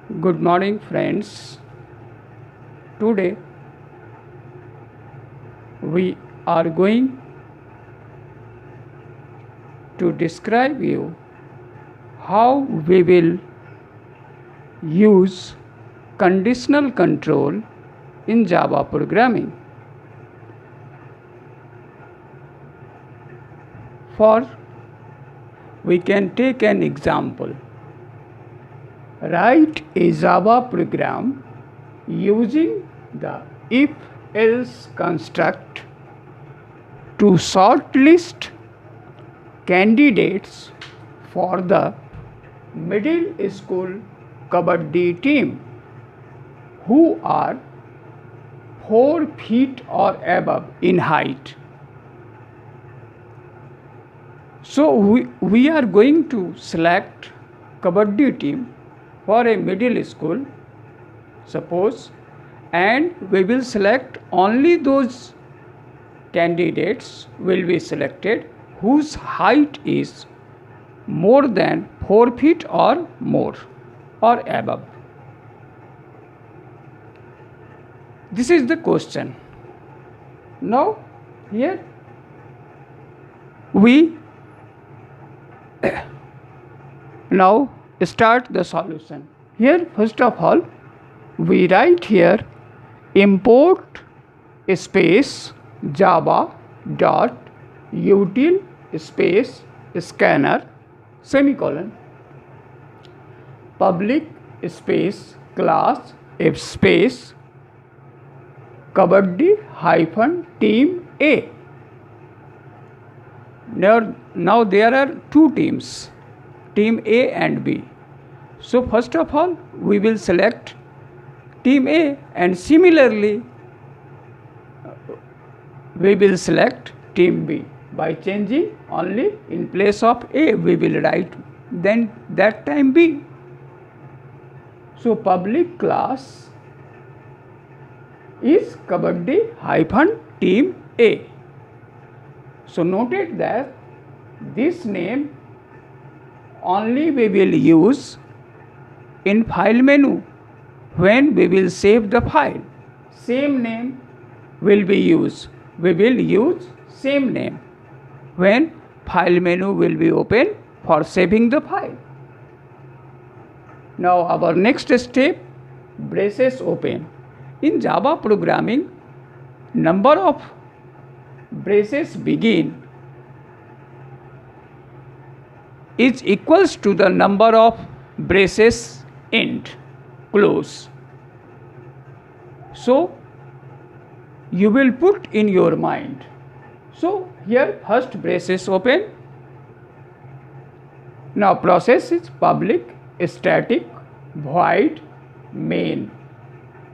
Good morning, friends. Today we are going to describe you how we will use conditional control in Java programming. For we can take an example. Write a Java program using the if-else construct to shortlist candidates for the middle school kabaddi team who are 4 feet or above in height. So we are going to select kabaddi team for a middle school, suppose, and we will select only those candidates will be selected whose height is more than 4 feet or more or above. This is the question. Now here we now start the solution. Here first of all we write here import space java dot util space scanner semicolon public space class f space kabaddi hyphen team A. Now there are two teams, team A and B. So first of all we will select team A, and similarly we will select team B by changing only in place of A we will write then that time B. So public class is kabaddi hyphen team A. So noted that this name only we will use in file menu when we will save the file. Same name will be used. We will use same name when file menu will be open for saving the file. Now our next step, braces open. In Java programming, number of braces begin is equals to the number of braces end close. So you will put in your mind. So here first braces open. Now process is public static void main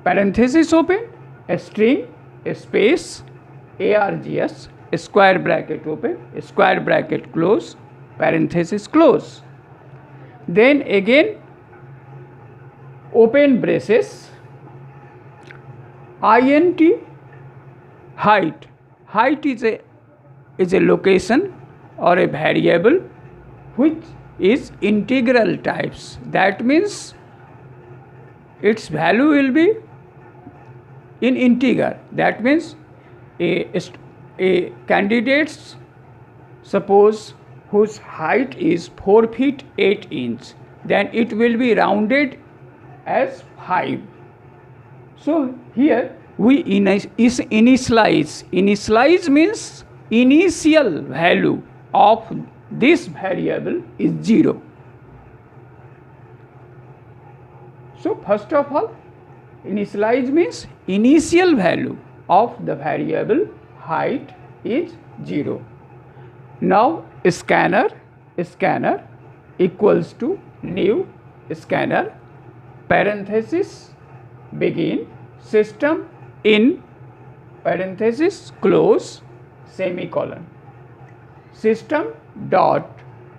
parenthesis open string space args square bracket open square bracket close parenthesis close. Then again open braces int height. Height is a location or a variable which is integral types. That means its value will be in integer. That means a candidate's suppose whose height is 4 feet 8 inches, then it will be rounded as 5. So here we initialize. Initialize means initial value of this variable is 0. So first of all initialize means initial value of the variable height is 0. Now scanner equals to new scanner parenthesis begin system in parenthesis close semicolon system dot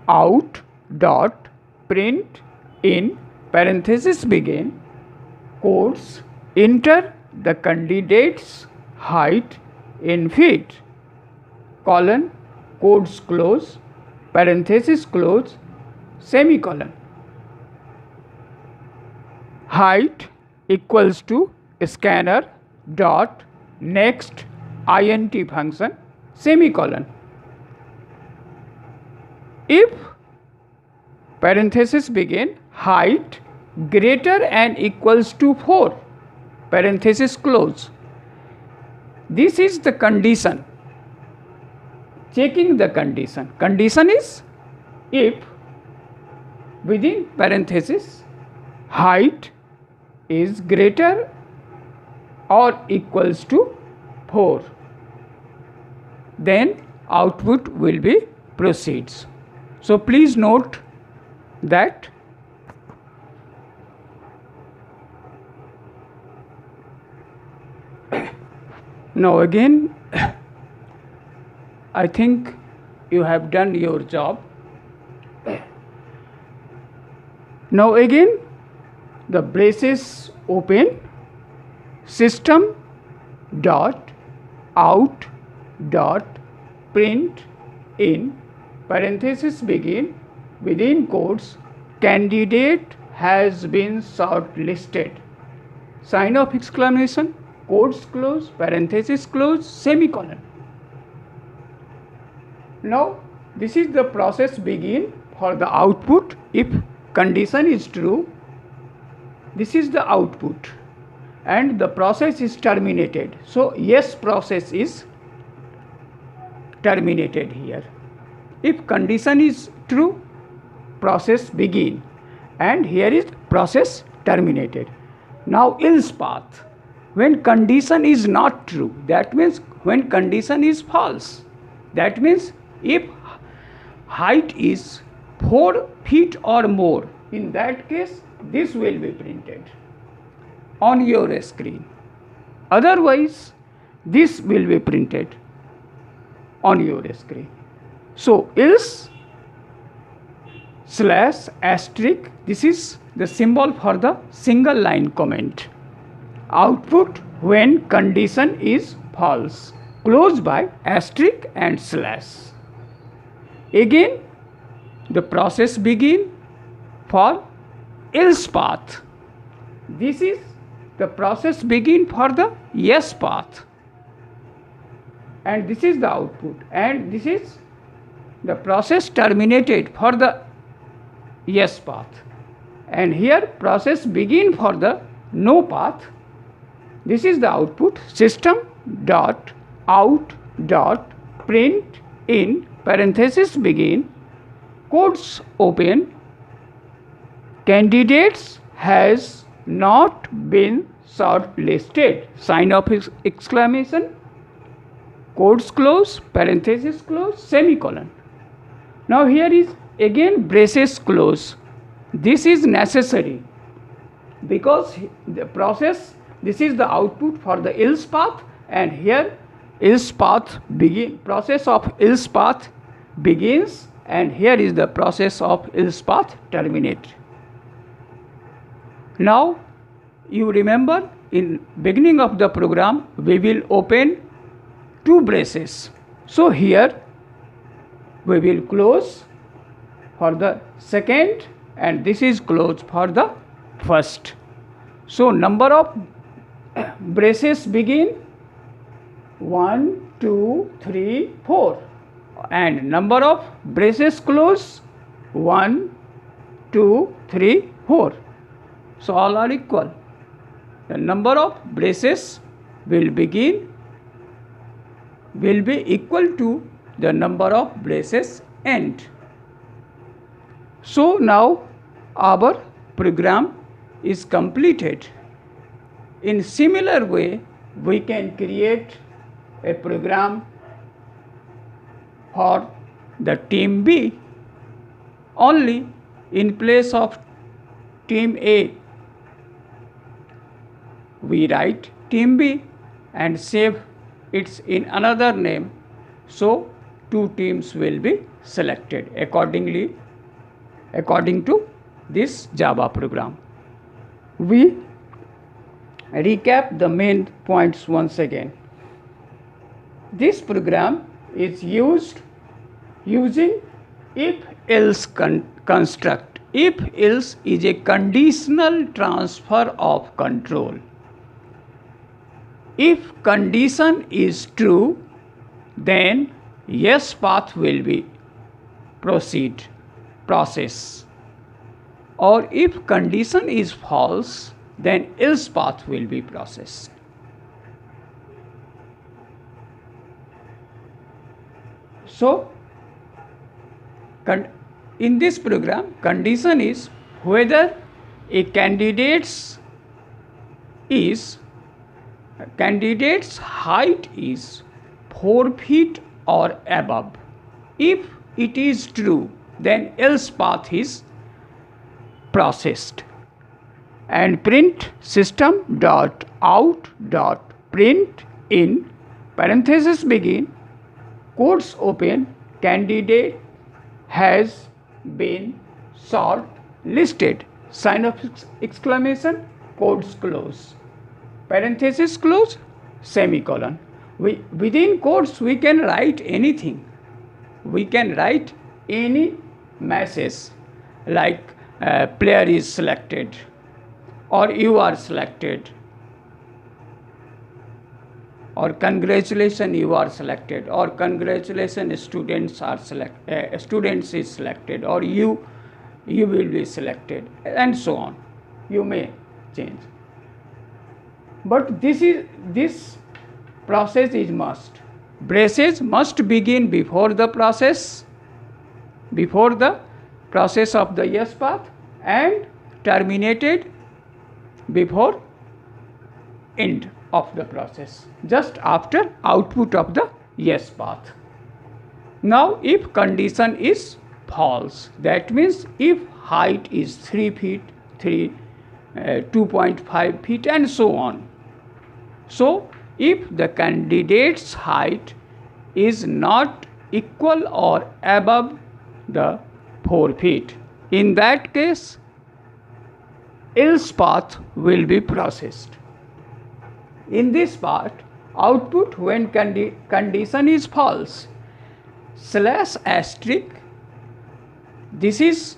out dot print in parenthesis begin quotes enter the candidate's height in feet colon quotes close parenthesis close semicolon height equals to scanner dot next int function semicolon. If parenthesis begin height greater and equals to 4 parenthesis close. This is the condition. Checking the condition. Condition is if within parenthesis height is greater or equals to 4, then output will be proceeds. So please note that now again I think you have done your job. Now again the braces open, system dot out dot print in parenthesis begin within quotes candidate has been shortlisted, sign of exclamation, quotes close, parenthesis close, semicolon. Now this is the process begin for the output. If condition is true, this is the output and the process is terminated. So yes, process is terminated here. If condition is true, process begin and here is process terminated. Now else path. When condition is not true, that means when condition is false, that means if height is 4 feet or more, in that case this will be printed on your screen. Otherwise this will be printed on your screen. So else slash asterisk, this is the symbol for the single line comment. Output when condition is false, close by asterisk and slash. Again the process begin for else path. This is the process begin for the yes path and this is the output, and this is the process terminated for the yes path, and here process begin for the no path. This is the output, system dot out dot print in parenthesis begin quotes open candidates has not been shortlisted, sign of exclamation, quotes close, parenthesis close, semicolon. Now here is again braces close. This is necessary because the process, this is the output for the else path, and here else path begin, process of else path begins, and here is the process of else path terminate. Now you remember in beginning of the program we will open 2 braces. So here we will close for the second and this is closed for the first. So number of braces begin 1, 2, 3, 4 and number of braces close 1, 2, 3, 4. So all are equal. The number of braces will be equal to the number of braces end. So now our program is completed. In similar way, we can create a program for the team B. Only in place of team A, we write team B and save it in another name. So 2 teams will be selected according to this Java program. We recap the main points once again. This program is used using if-else construct. If else is a conditional transfer of control. If condition is true, then yes path will be process. Or if condition is false, then else path will be processed. So, in this program, condition is whether a candidate's height is 4 feet or above. If it is true, then else path is processed. And print system dot out dot print in parenthesis begin quotes open candidate has been short listed sign of exclamation quotes close parenthesis close semicolon. Within quotes we can write anything. We can write any message like player is selected or you are selected or congratulations you are selected or congratulations students is selected or you will be selected and so on. You may change. But this process is must. Braces must begin before the process of the yes path and terminated before end of the process, just after output of the yes path. Now, if condition is false, that means if height is 3 feet, 2.5 feet and so on. So, if the candidate's height is not equal or above the 4 feet, in that case, else path will be processed. In this part, output when condition is false, slash asterisk, this is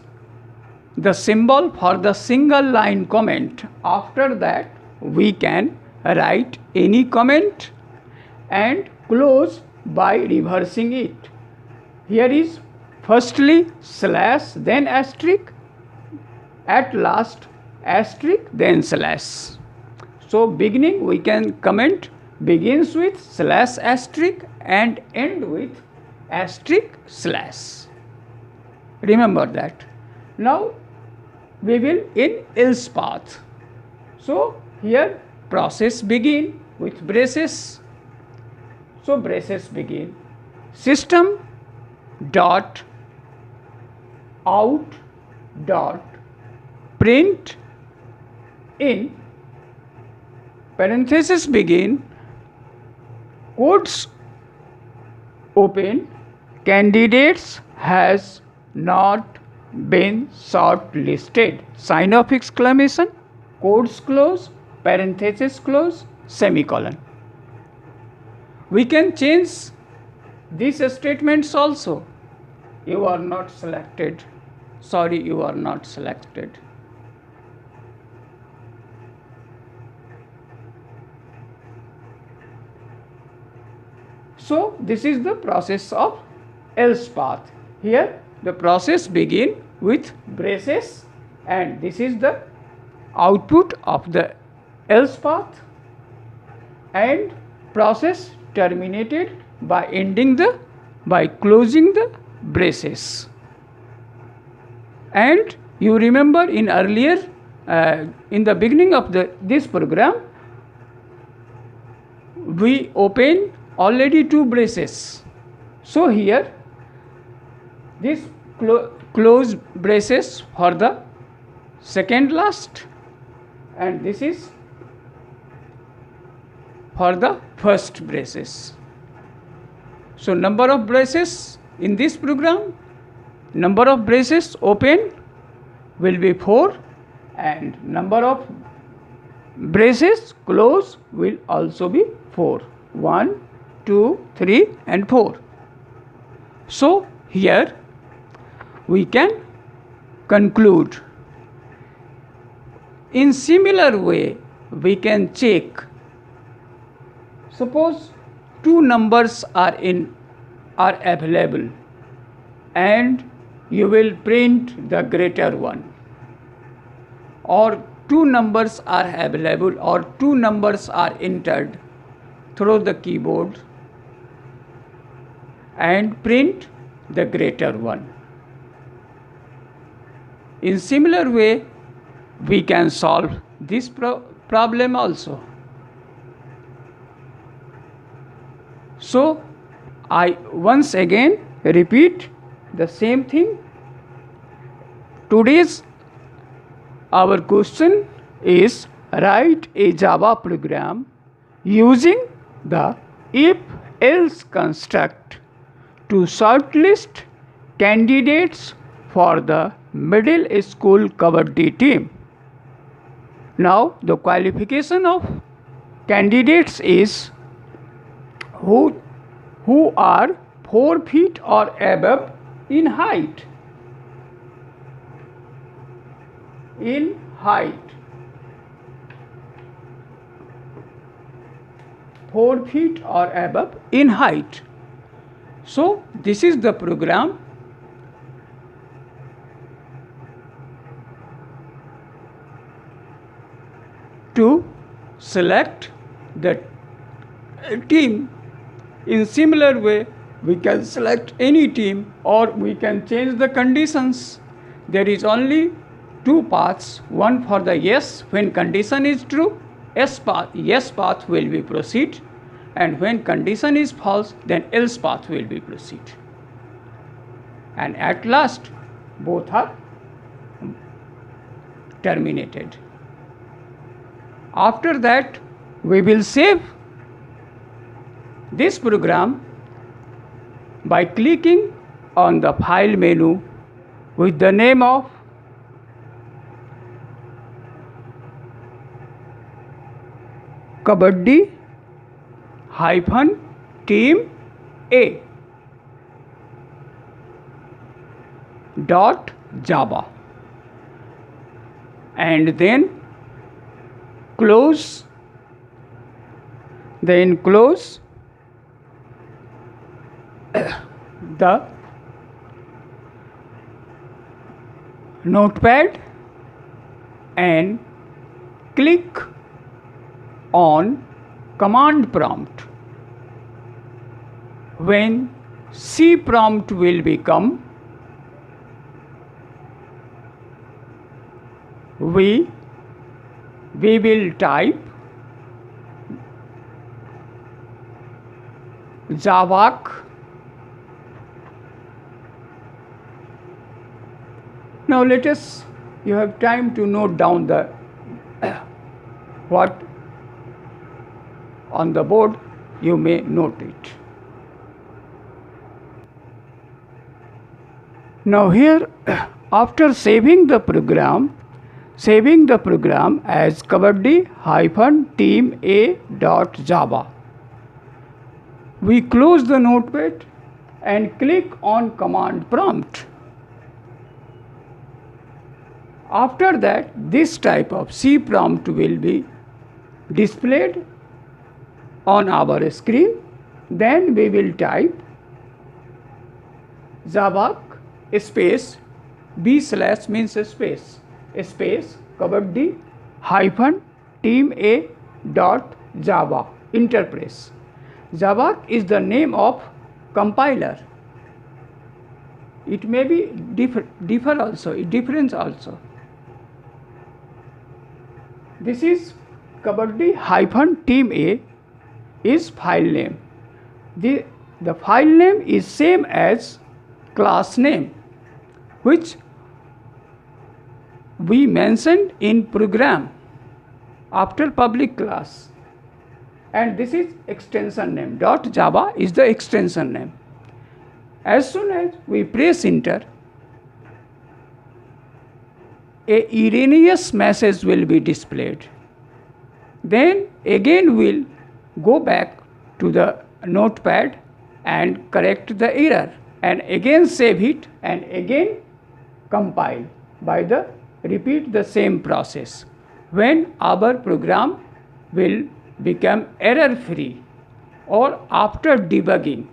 the symbol for the single line comment. After that, we can write any comment and close by reversing it. Here is firstly slash, then asterisk, at last asterisk, then slash. So beginning we can comment begins with slash asterisk and end with asterisk slash. Remember that. Now we will in else path. So here process begin with braces. So braces begin. System dot out dot print in parenthesis begin quotes open candidates has not been shortlisted sign of exclamation quotes close parenthesis close semicolon. We can change these statements also. You are not selected. Sorry, you are not selected. So this is the process of else path. Here the process begin with braces and this is the output of the else path and process terminated by closing the braces. And you remember in earlier in the beginning of this program we opened already 2 braces. So here this close braces for the second last and this is for the first braces. So number of braces in this program, number of braces open will be 4 and number of braces close will also be 4. 1, 2, 3 and 4. So here we can conclude. In similar way, we can check. Suppose two numbers are available, and you will print the greater one, or two numbers are available, or two numbers are entered through the keyboard and print the greater one. In similar way, we can solve this problem also. So, I once again repeat the same thing. Today's our question is write a Java program using the if-else construct to shortlist candidates for the middle school Kabaddi team. Now, the qualification of candidates is who are 4 feet or above in height. In height. 4 feet or above in height. So, this is the program. To select the team. In similar way, we can select any team, or we can change the conditions. There is only two paths. One for the yes, when condition is true, yes path will be proceed, and when condition is false, then else path will be proceed. And at last, both are terminated. After that, we will save this program by clicking on the file menu with the name of Kabaddi-Team A .java, and then close the notepad and click on command prompt. When C prompt will become, we will type Javak. Now you have time to note down the what on the board, you may note it. Now here, after saving the program as Kabaddi-Team A.java, we close the notepad and click on command prompt. After that, this type of C prompt will be displayed on our screen. Then we will type Javak space B/ means space Kabaddi-Team A.java. Enter press. Javak is the name of compiler. It may be difference also. This is Kabaddi-Team A is file name. The file name is same as class name, which we mentioned in program after public class. And this is extension name. .java is the extension name. As soon as we press enter, a erroneous message will be displayed. Then again we'll go back to the notepad and correct the error, and again save it and again compile. by the repeat the same process. When our program will become error free or after debugging.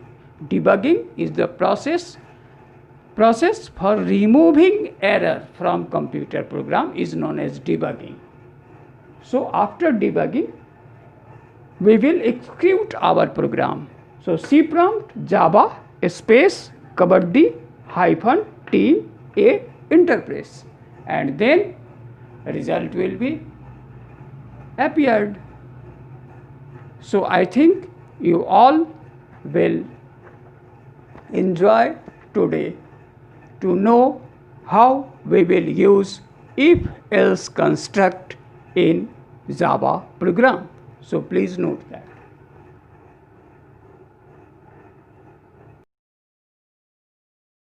Debugging is the process for removing error from computer program is known as debugging. So after debugging, we will execute our program. So C prompt Java space kabaddi hyphen team A interface, and then result will be appeared. So I think you all will enjoy today to know how we will use if-else construct in Java program. So please note that.